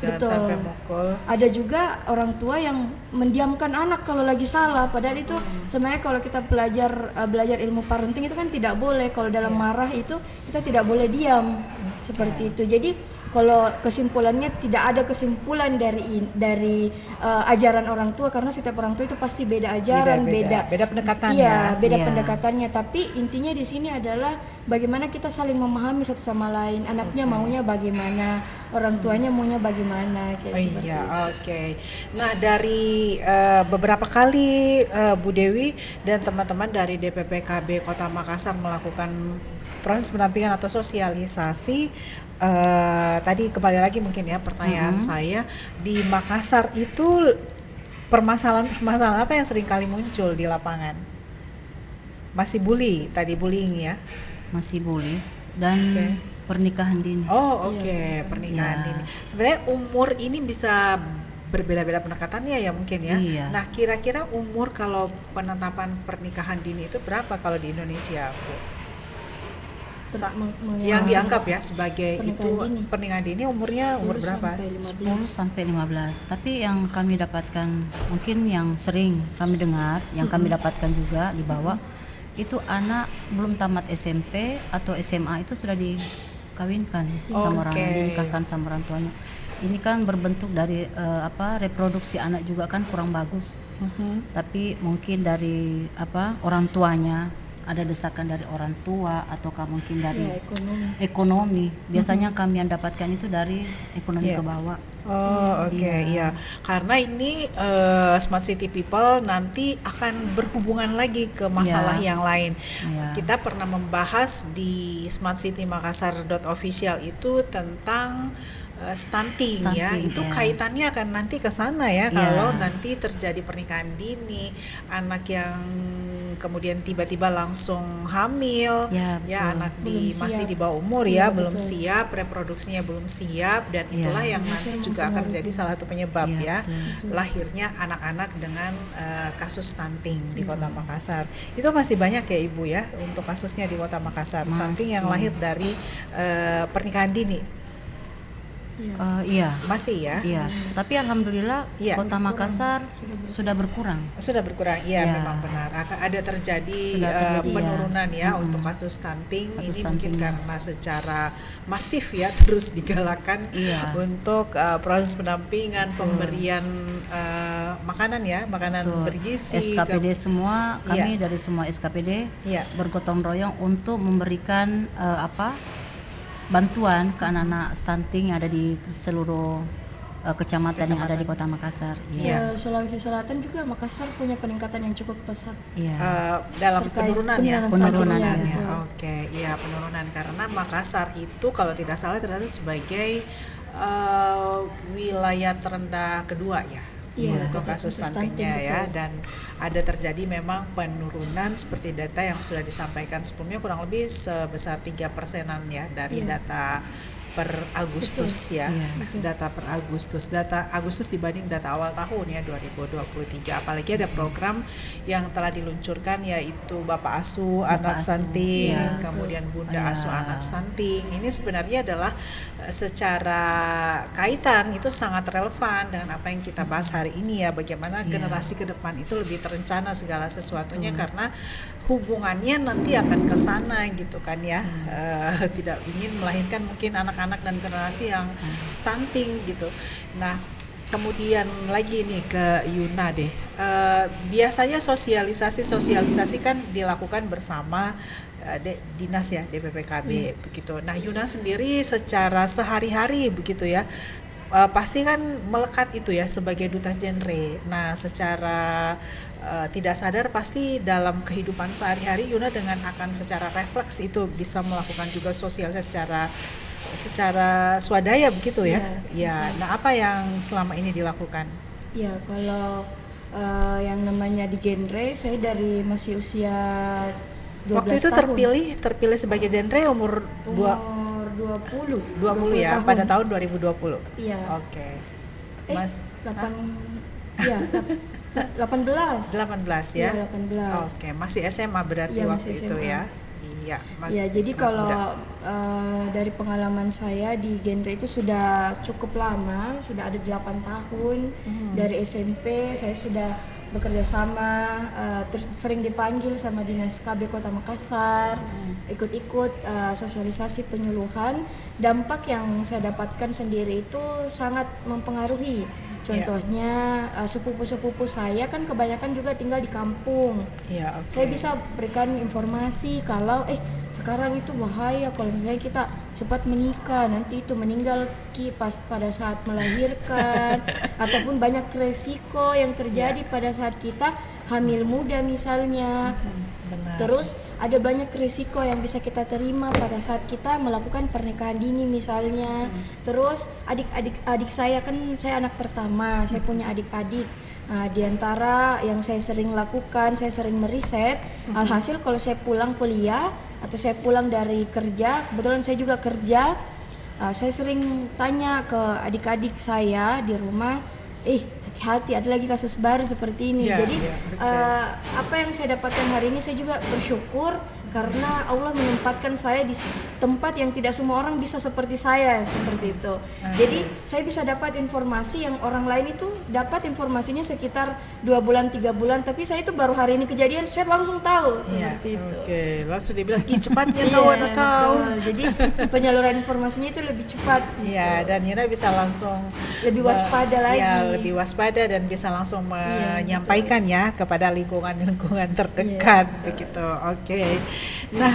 jangan betul. sampai mukul. Ada juga orang tua yang mendiamkan anak kalau lagi salah, padahal itu sebenarnya kalau kita belajar ilmu parenting itu kan tidak boleh. Kalau dalam marah itu kita tidak boleh diam seperti itu. Jadi kalau kesimpulannya tidak ada kesimpulan dari ajaran orang tua, karena setiap orang tua itu pasti beda ajaran, beda pendekatannya. Iya, beda Iya. pendekatannya. Tapi intinya di sini adalah bagaimana kita saling memahami satu sama lain. Anaknya maunya bagaimana, orang tuanya maunya bagaimana, kayak seperti Iya, itu. oke. Nah, dari beberapa kali Bu Dewi dan teman-teman dari DPPKB Kota Makassar melakukan proses pendampingan atau sosialisasi, tadi kembali lagi mungkin ya pertanyaan saya, di Makassar itu permasalahan apa yang sering kali muncul di lapangan? Masih bullying ya? Masih bully dan pernikahan dini. Oh, oke, pernikahan Iya. dini. Sebenarnya umur ini bisa berbeda-beda pendekatannya ya mungkin ya. Iya. Nah, kira-kira umur kalau penetapan pernikahan dini itu berapa kalau di Indonesia, Bu? Yang dianggap ya sebagai Pernikahan itu dini. pernikahan dini umurnya umur berapa? 10 sampai 15. Tapi yang kami dapatkan, mungkin yang sering kami dengar, yang kami dapatkan juga di bawah, itu anak belum tamat SMP atau SMA itu sudah dikawinkan sama orang, Oke. dinikahkan sama orang tuanya. Ini kan berbentuk dari reproduksi anak juga kan kurang bagus. Tapi mungkin dari orang tuanya, ada desakan dari orang tua ataukah mungkin dari ekonomi. Biasanya kami yang dapatkan itu dari ekonomi Iya. ke bawah. Oh, oke, iya. Karena ini Smart City People nanti akan berhubungan lagi ke masalah yang lain. Iya. Kita pernah membahas di smartcitymakassar.official itu tentang stunting ya. Stunting, Itu ya. kaitannya akan nanti ke sana ya, Iya. kalau nanti terjadi pernikahan dini, anak yang kemudian tiba-tiba langsung hamil, Ya, ya betul. anak Belum masih siap. di bawah umur Iya, ya, belum betul. siap, reproduksinya belum siap, dan Iya. itulah yang nanti juga akan menjadi salah satu penyebab ya Iya, betul. lahirnya anak-anak dengan kasus stunting di Kota Makassar. Itu masih banyak ya Ibu ya untuk kasusnya di Kota Makassar, stunting yang Masih. lahir dari pernikahan dini. Iya. Masih ya? Iya, tapi alhamdulillah Iya. Kota Makassar sudah berkurang. Sudah berkurang, iya Ya. memang benar. Akan ada terjadi, Sudah terjadi, penurunan ya untuk kasus stunting. Kasus Ini mungkin stunting. karena secara masif ya terus digalakan Iya. untuk proses pendampingan, pemberian makanan ya, makanan Betul. bergizi. SKPD semua, kami Iya. dari semua SKPD Iya. bergotong royong untuk memberikan bantuan ke anak-anak stunting yang ada di seluruh kecamatan yang ada di Kota Makassar. Iya. Sulawesi Selatan juga Makassar punya peningkatan yang cukup pesat. Iya. Dalam Terkait penurunan ya, penurunan stunting, ya. ya, betul. Oke, iya penurunan karena Makassar itu kalau tidak salah ternyata sebagai wilayah terendah kedua ya. Iya, Untuk kasus stuntingnya ya, betul. dan ada terjadi memang penurunan seperti data yang sudah disampaikan sebelumnya kurang lebih sebesar 3%-an ya dari Iya. data per Agustus ya. Iya. Data per data Agustus dibanding data awal tahun ya 2023. Apalagi ada program yang telah diluncurkan yaitu Bapak Asuh Anak Asuh, Stunting, iya. kemudian Bunda Iya. Asuh Anak Stunting. Ini sebenarnya adalah secara kaitan itu sangat relevan dengan apa yang kita bahas hari ini ya, bagaimana Iya. generasi ke depan itu lebih terencana segala sesuatunya karena hubungannya nanti akan ke sana gitu kan ya. Tidak ingin melahirkan mungkin anak-anak dan generasi yang stunting gitu. Nah, kemudian lagi nih ke Yuna deh. Biasanya sosialisasi kan dilakukan bersama dinas ya DPPKB begitu. Nah, Yuna sendiri secara sehari-hari begitu ya. Pasti kan melekat itu ya sebagai duta genre. Nah, secara tidak sadar pasti dalam kehidupan sehari-hari Yuna dengan akan secara refleks itu bisa melakukan juga sosialisasi secara swadaya begitu ya. Ya, nah apa yang selama ini dilakukan? Ya, kalau yang namanya di genre, saya dari masih usia 12 Waktu itu tahun. terpilih sebagai genre umur Umur 20 ya, pada tahun 2020. Iya. Oke. Mas 8 ya 18. 18 ya? Iya, 18. Oke, masih SMA berarti Iya, waktu masih itu SMA. ya? Iya, Ya, jadi SMA kalau muda. dari pengalaman saya di genre itu sudah cukup lama, sudah ada 8 tahun. Dari SMP saya sudah bekerja sama, terus sering dipanggil sama Dinas KB Kota Makassar, ikut-ikut sosialisasi penyuluhan. Dampak yang saya dapatkan sendiri itu sangat mempengaruhi. Contohnya sepupu-sepupu saya kan kebanyakan juga tinggal di kampung. Iya, oke. Saya bisa berikan informasi kalau sekarang itu bahaya kalau misalnya kita cepat menikah, nanti itu meninggal pas pada saat melahirkan ataupun banyak resiko yang terjadi pada saat kita hamil muda misalnya. Benar. Terus ada banyak risiko yang bisa kita terima pada saat kita melakukan pernikahan dini misalnya. Terus adik saya kan, saya anak pertama, saya punya adik-adik. Nah, di antara yang saya sering lakukan, saya sering meriset. Alhasil kalau saya pulang kuliah atau saya pulang dari kerja, kebetulan saya juga kerja, saya sering tanya ke adik-adik saya di rumah, hati-hati ada lagi kasus baru seperti ini. Ya, Jadi ya, betul. apa yang saya dapatkan hari ini saya juga bersyukur karena Allah menempatkan saya di tempat yang tidak semua orang bisa seperti saya seperti itu. Jadi saya bisa dapat informasi yang orang lain itu dapat informasinya sekitar 2 bulan 3 bulan, tapi saya itu baru hari ini kejadian saya langsung tahu seperti itu. Oke, langsung dibilang cepatnya Iya, kawan kau. betul. Jadi penyaluran informasinya itu lebih cepat. Iya, dan Nina bisa langsung Lebih waspada lagi. Ya, lebih waspada dan bisa langsung menyampaikan ya kepada lingkungan terdekat begitu. Oke. Nah,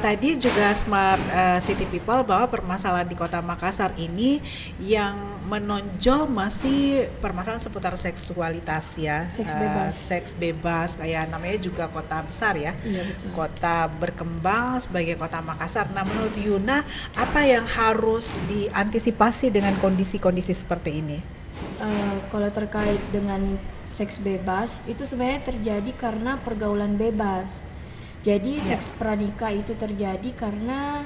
tadi juga Smart City People bahwa permasalahan di Kota Makassar ini yang menonjol masih permasalahan seputar seksualitas ya. Seks bebas. Seks bebas, kayak namanya juga kota besar ya. Iya, betul. Kota berkembang sebagai Kota Makassar. Nah, menurut Yuna, apa yang harus diantisipasi dengan kondisi-kondisi seperti ini? Kalau terkait dengan seks bebas itu sebenarnya terjadi karena pergaulan bebas. Jadi seks pranikah itu terjadi karena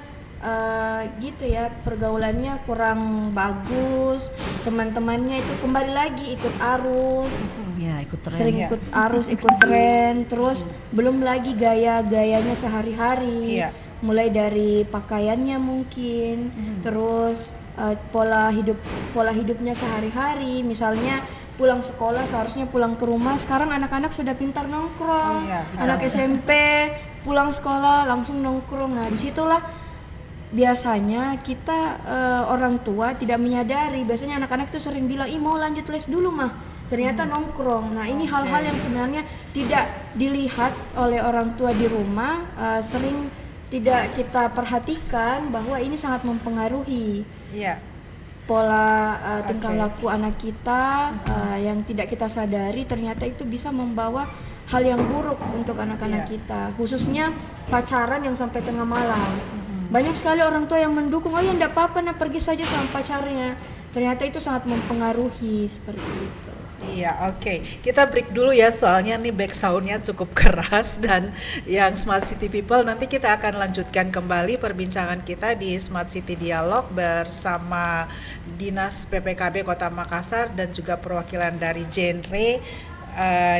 gitu ya, pergaulannya kurang bagus, teman-temannya itu kembali lagi ikut arus, Ya, ikut tren. sering ikut arus, ikut tren, terus belum lagi gaya-gayanya sehari-hari, Iya. mulai dari pakaiannya mungkin, terus pola hidupnya sehari-hari, misalnya pulang sekolah seharusnya pulang ke rumah, sekarang anak-anak sudah pintar nongkrong. Iya, Anak SMP pulang sekolah langsung nongkrong. Nah, disitulah biasanya kita orang tua tidak menyadari, biasanya anak-anak itu sering bilang, mau lanjut les dulu mah, ternyata nongkrong. Nah, ini hal-hal yang sebenarnya tidak dilihat oleh orang tua di rumah, sering tidak kita perhatikan bahwa ini sangat mempengaruhi Iya. pola tingkah laku anak kita, yang tidak kita sadari ternyata itu bisa membawa hal yang buruk untuk anak-anak kita, khususnya pacaran yang sampai tengah malam. Banyak sekali orang tua yang mendukung, ya enggak apa-apa, pergi saja sama pacarnya. Ternyata itu sangat mempengaruhi seperti itu. Iya, oke. Kita break dulu ya, soalnya nih back sound-nya cukup keras dan yang Smart City People nanti kita akan lanjutkan kembali perbincangan kita di Smart City Dialog bersama Dinas PPKB Kota Makassar dan juga perwakilan dari genre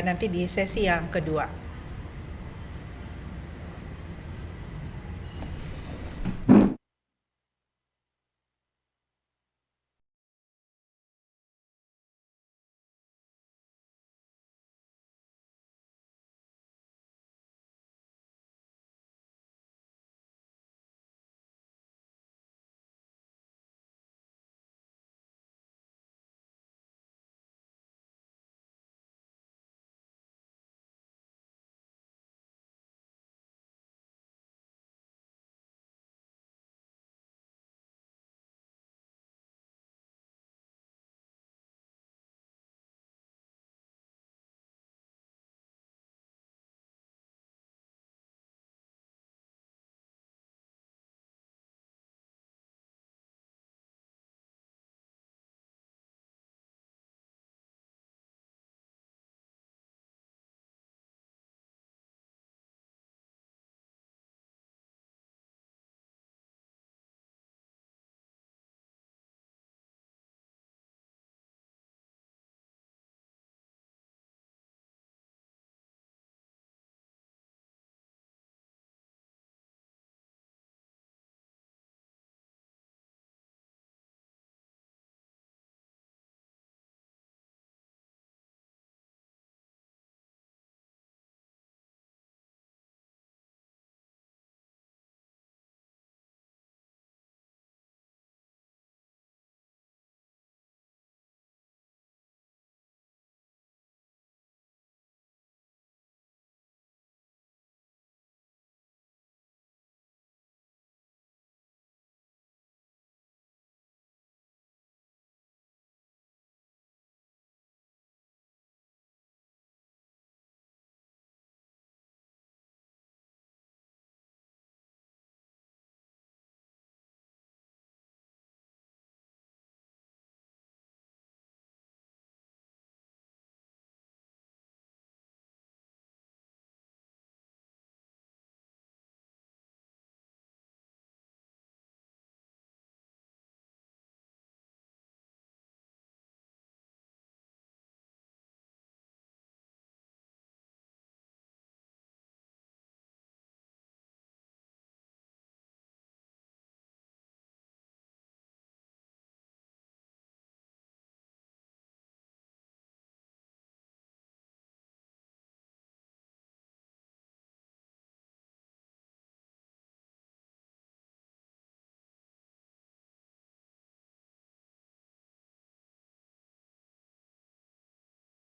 nanti di sesi yang kedua.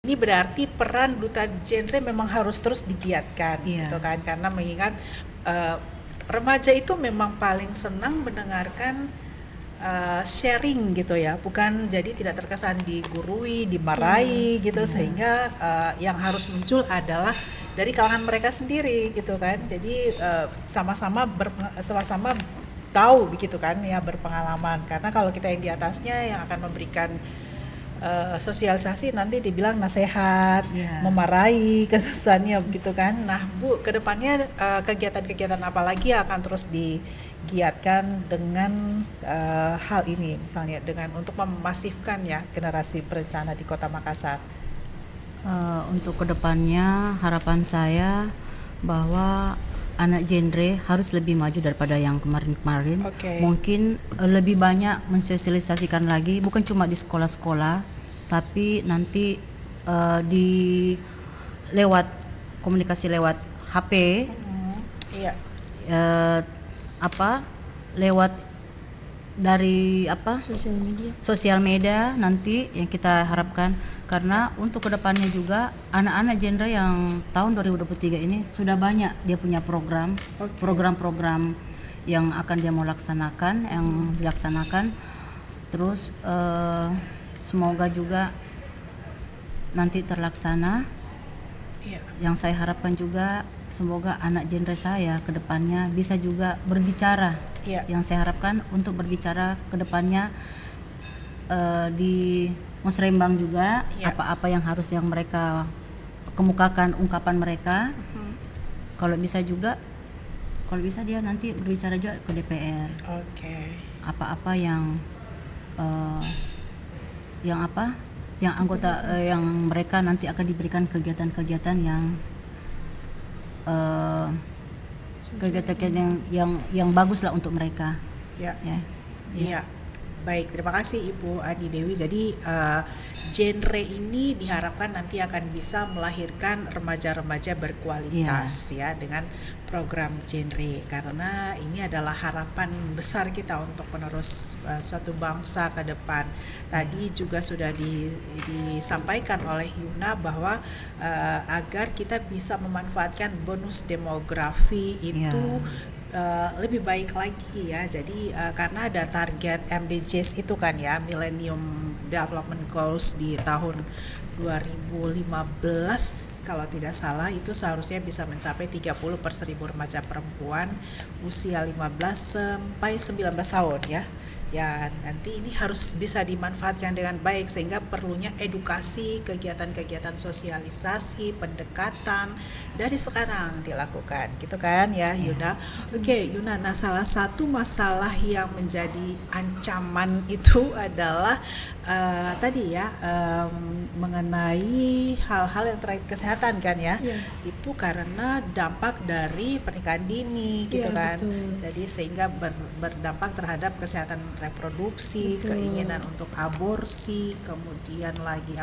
ini berarti peran duta genre memang harus terus digiatkan, Iya. gitu kan? Karena mengingat remaja itu memang paling senang mendengarkan sharing gitu ya, bukan jadi tidak terkesan digurui, dimarahi gitu, sehingga yang harus muncul adalah dari kalangan mereka sendiri gitu kan. Jadi sama-sama tahu begitu kan ya, berpengalaman. Karena kalau kita yang di atasnya yang akan memberikan sosialisasi nanti dibilang nasihat, memarahi kesannya begitu kan. Nah Bu, kedepannya kegiatan-kegiatan apa lagi yang akan terus digiatkan dengan hal ini, misalnya dengan untuk memasifkan ya generasi berencana di Kota Makassar? Untuk kedepannya harapan saya bahwa anak genre harus lebih maju daripada yang kemarin-kemarin. Oke. Mungkin lebih banyak mensosialisasikan lagi, bukan cuma di sekolah-sekolah, tapi nanti di lewat komunikasi lewat HP, Iya. lewat dari Sosial media. nanti yang kita harapkan, karena untuk kedepannya juga anak-anak genre yang tahun 2023 ini sudah banyak dia punya program-program yang akan dia mau laksanakan, yang dilaksanakan. Terus semoga juga nanti terlaksana. Iya. Yang saya harapkan juga semoga anak genre saya kedepannya bisa juga berbicara. Iya. Yang saya harapkan untuk berbicara kedepannya di musrembang juga, Iya. apa-apa yang harus yang mereka kemukakan, ungkapan mereka. Kalau bisa dia nanti berbicara juga ke DPR, Oke. apa-apa yang anggota yang mereka nanti akan diberikan kegiatan-kegiatan yang bagus lah untuk mereka. Ya. Ya. Iya. Baik, terima kasih Ibu Adi Dewi. Jadi genre ini diharapkan nanti akan bisa melahirkan remaja-remaja berkualitas ya dengan program genre, karena ini adalah harapan besar kita untuk penerus suatu bangsa ke depan. Tadi juga sudah disampaikan oleh Yuna bahwa agar kita bisa memanfaatkan bonus demografi itu lebih baik lagi ya. Jadi karena ada target MDGs itu kan ya, Millennium Development Goals di tahun 2015 kalau tidak salah, itu seharusnya bisa mencapai 30/1000 remaja perempuan usia 15 sampai 19 tahun ya. Ya, nanti ini harus bisa dimanfaatkan dengan baik, sehingga perlunya edukasi, kegiatan-kegiatan sosialisasi, pendekatan dari sekarang dilakukan, gitu kan ya Yuna. Oke, Yuna, nah salah satu masalah yang menjadi ancaman itu adalah tadi ya mengenai hal-hal yang terkait kesehatan kan ya. Itu karena dampak dari pernikahan dini gitu kan. Betul. Jadi sehingga berdampak terhadap kesehatan reproduksi, keinginan untuk aborsi, kemudian lagi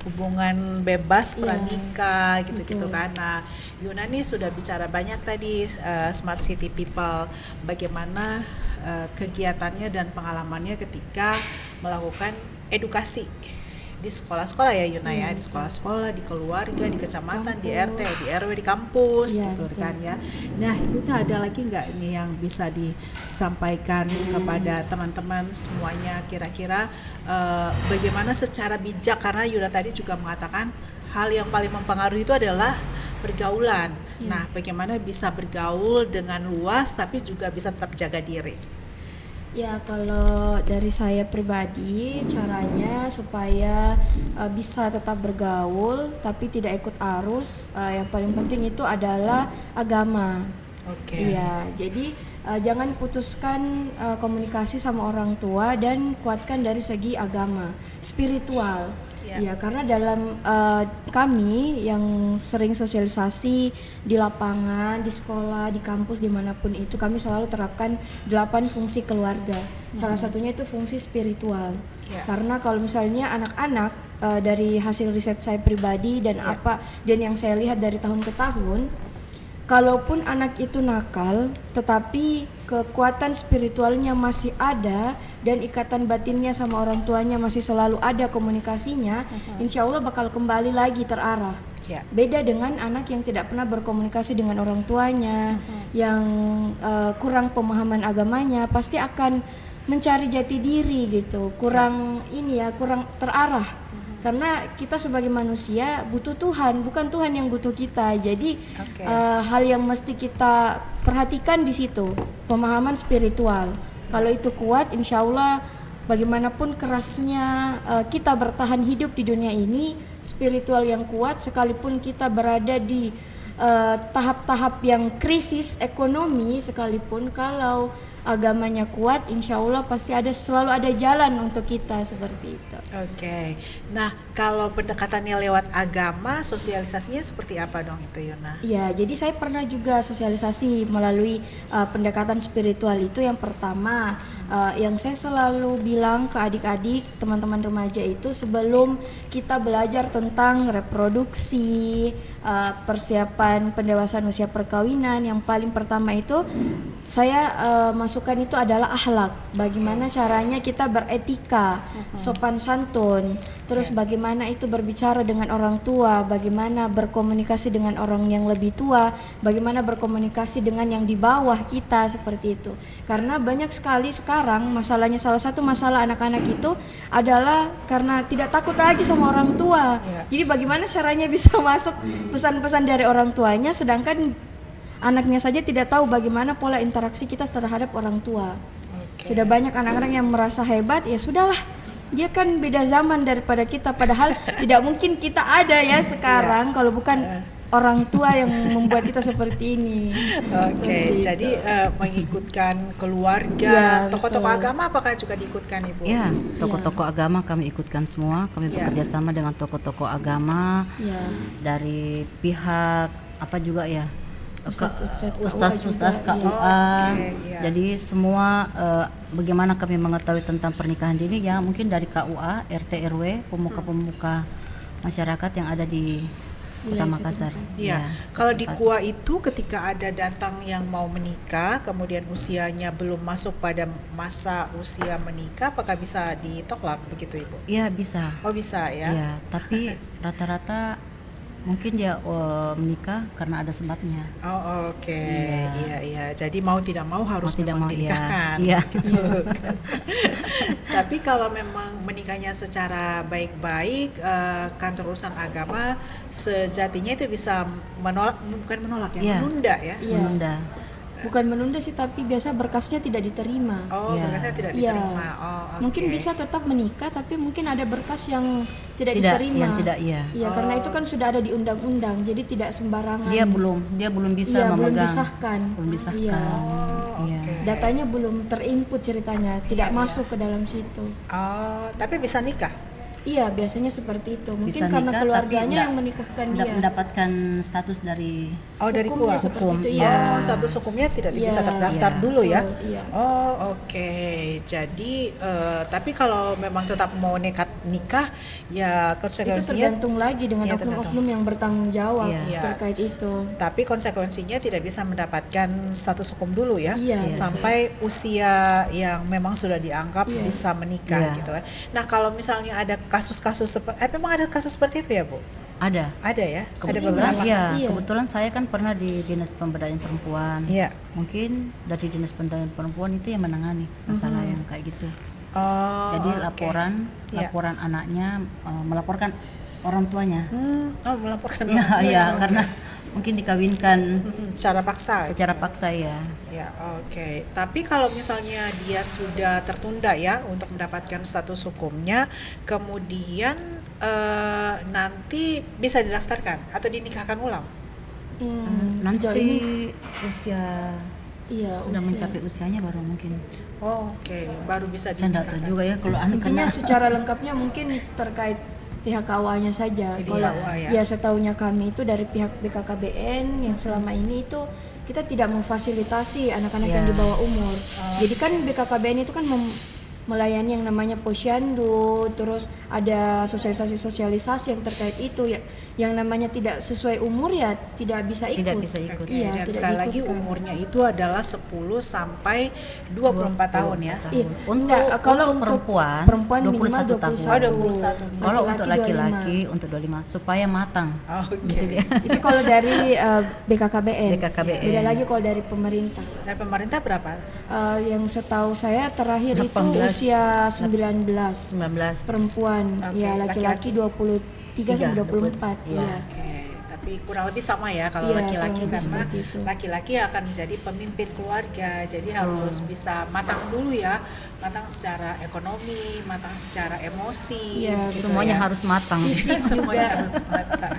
hubungan bebas pranikah gitu-gitu kan. Nah, Yuna nih sudah bicara banyak tadi Smart City People, bagaimana kegiatannya dan pengalamannya ketika melakukan edukasi di sekolah-sekolah ya Yuna ya, di sekolah-sekolah, di keluarga, di kecamatan, di RT, di RW, di kampus gitu kan ya. Nah, Yuna ada lagi nggak nih yang bisa disampaikan kepada teman-teman semuanya, kira-kira bagaimana secara bijak, karena Yuna tadi juga mengatakan hal yang paling mempengaruhi itu adalah pergaulan. Nah, bagaimana bisa bergaul dengan luas tapi juga bisa tetap jaga diri? Ya, kalau dari saya pribadi, caranya supaya bisa tetap bergaul tapi tidak ikut arus, yang paling penting itu adalah agama. Oke. Iya, jadi jangan putuskan komunikasi sama orang tua dan kuatkan dari segi agama, spiritual. Ya, karena dalam kami yang sering sosialisasi di lapangan, di sekolah, di kampus, dimanapun itu, kami selalu terapkan 8 fungsi keluarga. Salah satunya itu fungsi spiritual. Karena kalau misalnya anak-anak dari hasil riset saya pribadi dan yang saya lihat dari tahun ke tahun, kalaupun anak itu nakal, tetapi kekuatan spiritualnya masih ada, dan ikatan batinnya sama orang tuanya masih selalu ada komunikasinya, insya Allah bakal kembali lagi terarah. Beda dengan anak yang tidak pernah berkomunikasi dengan orang tuanya, yang kurang pemahaman agamanya, pasti akan mencari jati diri gitu, kurang kurang terarah. Karena kita sebagai manusia butuh Tuhan, bukan Tuhan yang butuh kita. Jadi hal yang mesti kita perhatikan di situ, pemahaman spiritual. Kalau itu kuat, insya Allah bagaimanapun kerasnya kita bertahan hidup di dunia ini, spiritual yang kuat, sekalipun kita berada di tahap-tahap yang krisis ekonomi sekalipun, kalau agamanya kuat, insya Allah pasti selalu ada jalan untuk kita seperti itu. Oke. Nah, kalau pendekatannya lewat agama, sosialisasinya seperti apa dong itu, Yuna? Ya, jadi saya pernah juga sosialisasi melalui pendekatan spiritual itu. Yang pertama, yang saya selalu bilang ke adik-adik, teman-teman remaja itu, sebelum kita belajar tentang reproduksi, persiapan pendewasaan usia perkawinan, yang paling pertama itu saya masukkan itu adalah akhlak. Bagaimana caranya kita beretika, sopan santun, terus bagaimana itu berbicara dengan orang tua, bagaimana berkomunikasi dengan orang yang lebih tua, bagaimana berkomunikasi dengan yang di bawah kita, seperti itu. Karena banyak sekali sekarang masalahnya, salah satu masalah anak-anak itu adalah karena tidak takut lagi sama orang tua. Jadi bagaimana caranya bisa masuk pesan-pesan dari orang tuanya, sedangkan anaknya saja tidak tahu bagaimana pola interaksi kita terhadap orang tua. Sudah banyak anak-anak yang merasa hebat, ya sudahlah, dia kan beda zaman daripada kita, padahal tidak mungkin kita ada ya sekarang kalau bukan orang tua yang membuat kita seperti ini. Oke, jadi mengikutkan keluarga, tokoh-tokoh agama apakah juga diikutkan, Ibu? Ya, tokoh-tokoh agama kami ikutkan semua. Kami bekerja sama dengan tokoh-tokoh agama dari pihak apa juga ya, Ustaz KUA. Jadi semua bagaimana kami mengetahui tentang pernikahan dini ya, mungkin dari KUA, RT RW, pemuka-pemuka masyarakat yang ada di Kota Makassar. Iya. Kalau di KUA itu ketika ada datang yang mau menikah, kemudian usianya belum masuk pada masa usia menikah, apakah bisa ditolak begitu, Ibu? Iya, bisa. Oh, bisa ya. Iya, tapi rata-rata mungkin dia menikah karena ada sebabnya. Oh, oke. Iya. Jadi mau tidak mau harus memang dinikahkan. Iya. Gitu. Tapi kalau memang menikahnya secara baik-baik, kantor urusan agama sejatinya itu bisa menolak, bukan menolak ya, menunda ya. Menunda. Bukan menunda sih, tapi biasa berkasnya tidak diterima. Oh, berkasnya tidak diterima. Oh, mungkin bisa tetap menikah, tapi mungkin ada berkas yang tidak diterima. Yang tidak, Ya, karena itu kan sudah ada di undang-undang, jadi tidak sembarangan. Dia belum bisa memegang. Belum disahkan. Iya. Datanya belum terinput ceritanya, tidak masuk ke dalam situ. Oh, tapi bisa nikah. Iya, biasanya seperti itu. Mungkin Bisa karena nikah, keluarganya yang menikahkan dia. Mendapatkan status dari dari hukumnya KUA. seperti itu, Oh, status hukumnya tidak bisa terdaftar dulu ya. Iya. Oh, oke. Jadi tapi kalau memang tetap mau nekat nikah, ya Itu konsekuensinya tergantung lagi dengan oknum-oknum yang bertanggung jawab terkait itu. Tapi konsekuensinya tidak bisa mendapatkan status hukum dulu ya, sampai betul. usia yang memang sudah dianggap bisa menikah gitu kan. Nah, kalau misalnya ada kasus-kasus memang ada kasus seperti itu ya, Bu? Ada ya? Ada kebetulan, beberapa. kebetulan saya kan pernah di Dinas Pemberdayaan Perempuan. Mungkin dari Dinas Pemberdayaan Perempuan itu yang menangani masalah yang kayak gitu. Jadi laporan anaknya melaporkan orang tuanya. Melaporkan. Iya, karena mungkin dikawinkan secara paksa. Ya. Ya, oke. Tapi kalau misalnya dia sudah tertunda ya untuk mendapatkan status hukumnya, kemudian nanti bisa didaftarkan atau dinikahkan ulang. Nanti usia sudah usia. mencapai usianya baru mungkin. Oke. Baru bisa Saya tidak dinikahkan. tahu juga ya kalau Intinya anak-anak. secara lengkapnya mungkin terkait pihak KUA-nya saja. Kalau setahunya kami itu dari pihak BKKBN yang selama ini itu kita tidak memfasilitasi anak-anak yang di bawah umur. Jadi kan BKKBN itu kan melayani yang namanya posyandu, terus ada sosialisasi yang terkait itu ya, yang namanya tidak sesuai umur ya tidak bisa ikut. Tidak bisa ikut. Oke, Iya, dan tidak sekali lagi diikutkan. umurnya itu adalah 10 sampai 24 tahun ya. Iya, Untuk kalau untuk perempuan minimal 21 tahun. 21. Oh, 21. Kalau untuk 25. laki-laki untuk 25 supaya matang. Oh, oke. Itu kalau dari BKKBN. BKKBN. Beda lagi kalau dari pemerintah. Dan pemerintah berapa? Yang setahu saya terakhir itu 18. usia 19 19 perempuan, Oke, ya laki-laki 23 sampai 24. Iya. Iya. Oke, tapi kurang lebih sama ya kalau Iya, laki-laki, kurang lebih karena seperti itu. laki-laki akan menjadi pemimpin keluarga, jadi harus bisa matang dulu ya, matang secara ekonomi, matang secara emosi, Iya, gitu Semuanya ya. harus matang. Semuanya harus matang.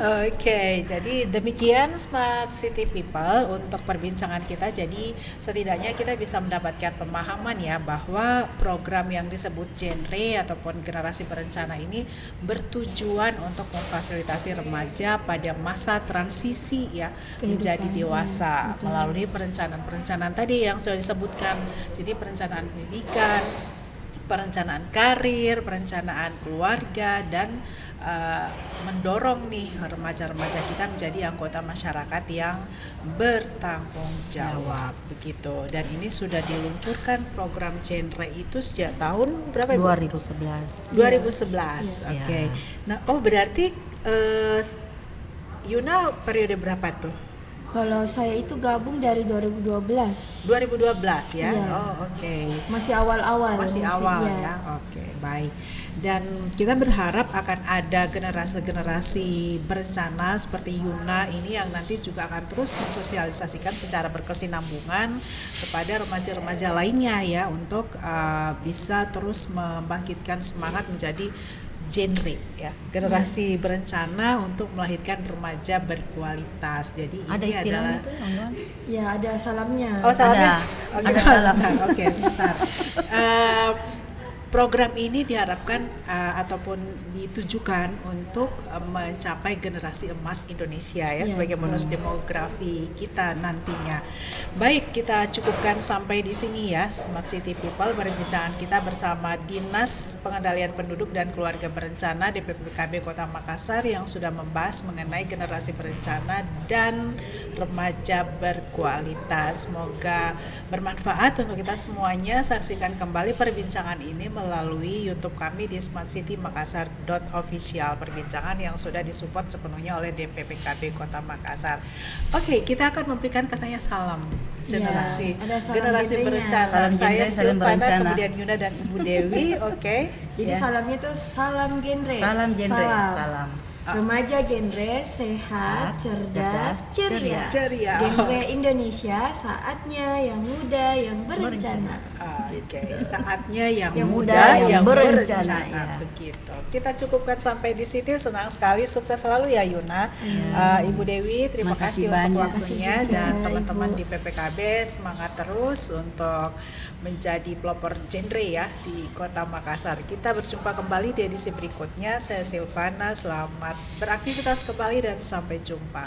Oke, jadi demikian Smart City People untuk perbincangan kita. Jadi setidaknya kita bisa mendapatkan pemahaman ya bahwa program yang disebut genre ataupun generasi berencana ini bertujuan untuk memfasilitasi remaja pada masa transisi ya menjadi dewasa melalui perencanaan-perencanaan tadi yang sudah disebutkan. Jadi perencanaan pendidikan, perencanaan karir, perencanaan keluarga, dan mendorong nih remaja-remaja kita menjadi anggota masyarakat yang bertanggung jawab begitu. Dan ini sudah diluncurkan program genre itu sejak tahun berapa Ibu? 2011. 2011. Iya. Oke. Nah, oh berarti Yuna periode berapa tuh? Kalau saya itu gabung dari 2012. 2012 ya. Iya. Oh, oke. Masih awal-awal. Masih awal iya. ya. Oke, baik. Dan kita berharap akan ada generasi-generasi berencana seperti Yuna ini yang nanti juga akan terus mensosialisasikan secara berkesinambungan kepada remaja-remaja lainnya ya untuk bisa terus membangkitkan semangat menjadi genre ya, generasi berencana untuk melahirkan remaja berkualitas. Jadi Ada ini istilah adalah itu, Wan? Ya, ada salamnya. oh salamnya. Ada. Oke, Ada salam. Oke, sebentar. Program ini diharapkan ataupun ditujukan untuk mencapai generasi emas Indonesia ya, sebagai bonus demografi kita nantinya. Baik, kita cukupkan sampai di sini ya Smart City People, perbincangan kita bersama Dinas Pengendalian Penduduk dan Keluarga Berencana DPPKB Kota Makassar yang sudah membahas mengenai generasi berencana dan remaja berkualitas. Semoga bermanfaat untuk kita semuanya. Saksikan kembali perbincangan ini melalui YouTube kami di smartcitymakassar.official, perbincangan yang sudah disupport sepenuhnya oleh DPPKB Kota Makassar. Oke, kita akan memberikan katanya salam generasi ada salam generasi genrenya. berencana. Salam Saya genre, salam Silvana, berencana. kemudian Yuna dan Ibu Dewi. Oke. Jadi Ya. salamnya tuh salam genre. Salam genre, salam. Remaja genre sehat, cerdas, ceria. Ceria. Genre Indonesia saatnya yang muda yang berencana. Oke, saatnya yang Yang muda muda, yang yang berencana, berencana, ya. begitu. Kita cukupkan sampai di sini. Senang sekali, sukses selalu ya Yuna. Ibu Dewi, terima kasih Makasih untuk banyak. waktunya, Makasih juga, dan teman-teman Ibu. di PPKB semangat terus untuk menjadi pelopor genre ya di Kota Makassar. Kita berjumpa kembali di edisi berikutnya. Saya Silvana, selamat beraktivitas kembali dan sampai jumpa.